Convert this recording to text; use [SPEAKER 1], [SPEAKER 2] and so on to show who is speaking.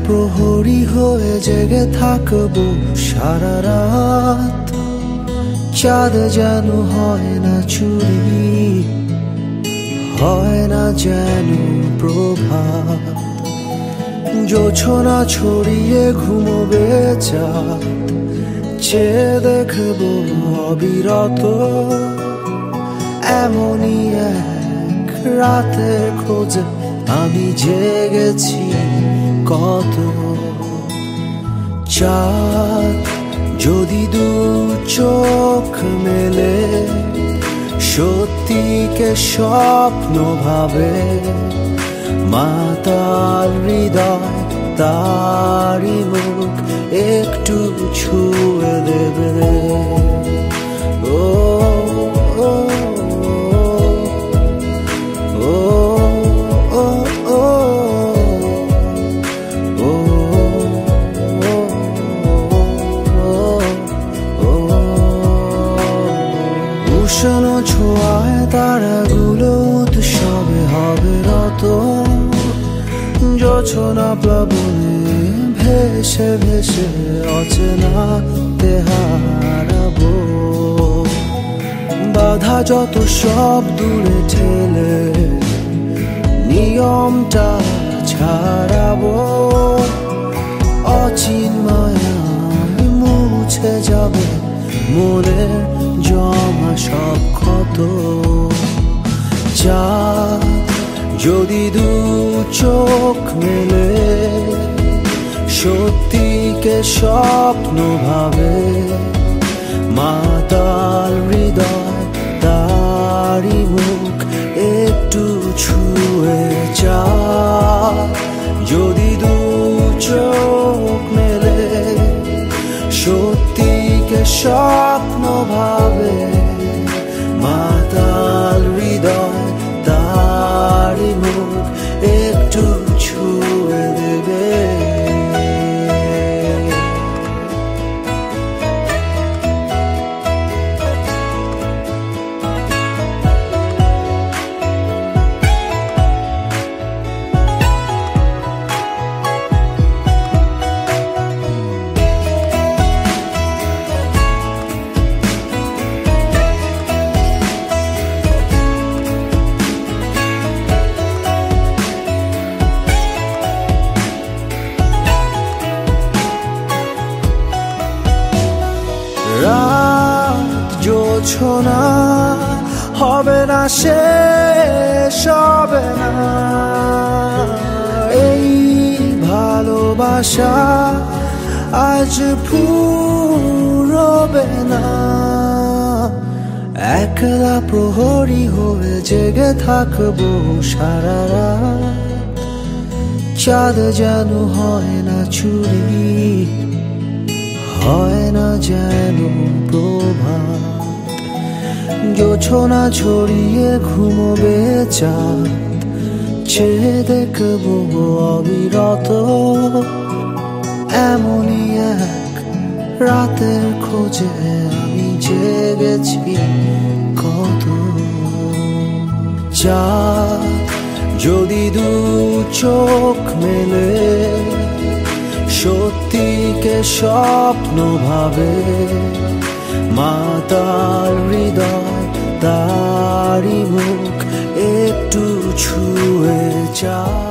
[SPEAKER 1] প্রহরী হয়ে জেগে থাকবো সারা রাত। চাঁদ যেন হয় না চুরি, হয় না যেন প্রভাত। জোছনা ছড়িয়ে ঘুমোবে চাঁদ, চেয়ে দেখবো অবিরত। এমনই এক রাতের খোঁজে আমি জেগেছি কত। চাঁদ যদি দু চোখ মেলে, সত্যিকে স্বপ্ন ভাবে, মাতাল হৃদয় তারি মুখ একটু ছুঁয়ে দেবে। ও ও ও ও ও উষ্ণ ছোঁয়ায় তারাগুলো উৎসবে হবে রত। জোছনা প্লাবনে ভেসে ভেসে অচেনাতে হারাবো। বাধা যত সব দূরে ঠেলে নিয়মটা ছাড়াবো। অচিন মায়ায় মুছে যাবে মনের জমা সব ক্ষত। চাঁদ যদি দু চোখ মেলে, সত্যিকে স্বপ্ন ভাবে, মাতাল হৃদয় তারি মুখ একটু ছুঁয়ে। চাঁদ যদি দু চোখ মেলে, সত্যিকে স্বপ্ন ভাবে, মাতাল হৃদয় তারি মুখ একটু ছুঁয়ে দেবে। রাত জোছনা হবে না, শেষ হবে না এই ভালোবাসা, আজ ফুরবে না। একলা প্রহরী হয়ে জেগে থাকবো সারা রাত। চাঁদ যেন হয় না চুরি, হয় না যেন প্রভাত। জোছনা ছড়িয়ে ঘুমোবে চাঁদ, চেয়ে দেখবো অবিরত। এমনই এক রাতের খোঁজে আমি জেগেছি কত। চাঁদ যদি দু চোখ মেলে, সত্যিকে স্বপ্ন ভাবে, মাতাল হৃদয় তারি মুখ একটু ছুঁয়ে। চাঁদ